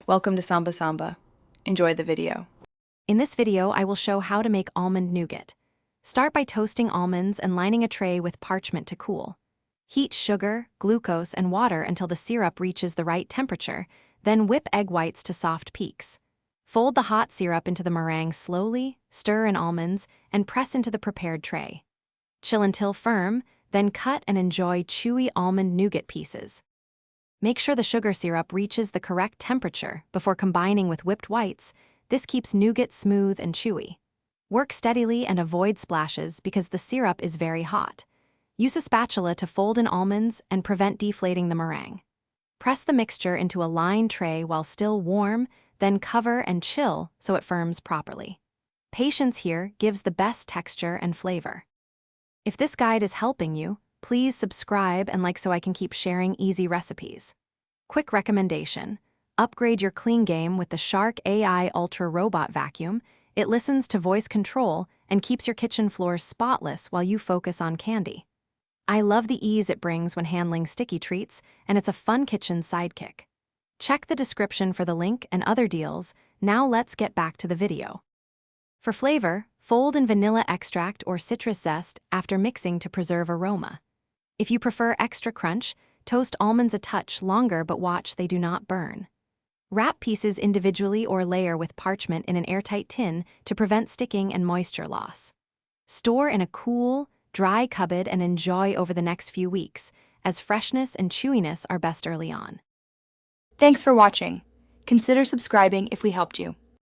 Welcome to Samba Samba. Enjoy the video. In this video, I will show how to make almond nougat. Start by toasting almonds and lining a tray with parchment to cool. Heat sugar, glucose, and water until the syrup reaches the right temperature, then whip egg whites to soft peaks. Fold the hot syrup into the meringue slowly, stir in almonds, and press into the prepared tray. Chill until firm, then cut and enjoy chewy almond nougat pieces. Make sure the sugar syrup reaches the correct temperature before combining with whipped whites. This keeps nougat smooth and chewy. Work steadily and avoid splashes because the syrup is very hot. Use a spatula to fold in almonds and prevent deflating the meringue. Press the mixture into a lined tray while still warm, then cover and chill so it firms properly. Patience here gives the best texture and flavor. If this guide is helping you, please subscribe and like so I can keep sharing easy recipes. Quick recommendation: upgrade your clean game with the Shark AI Ultra Robot Vacuum. It listens to voice control and keeps your kitchen floors spotless while you focus on candy. I love the ease it brings when handling sticky treats, and it's a fun kitchen sidekick. Check the description for the link and other deals. Now let's get back to the video. For flavor, fold in vanilla extract or citrus zest after mixing to preserve aroma. If you prefer extra crunch, toast almonds a touch longer but watch they do not burn. Wrap pieces individually or layer with parchment in an airtight tin to prevent sticking and moisture loss. Store in a cool, dry cupboard and enjoy over the next few weeks, as freshness and chewiness are best early on. Thanks for watching. Consider subscribing if we helped you.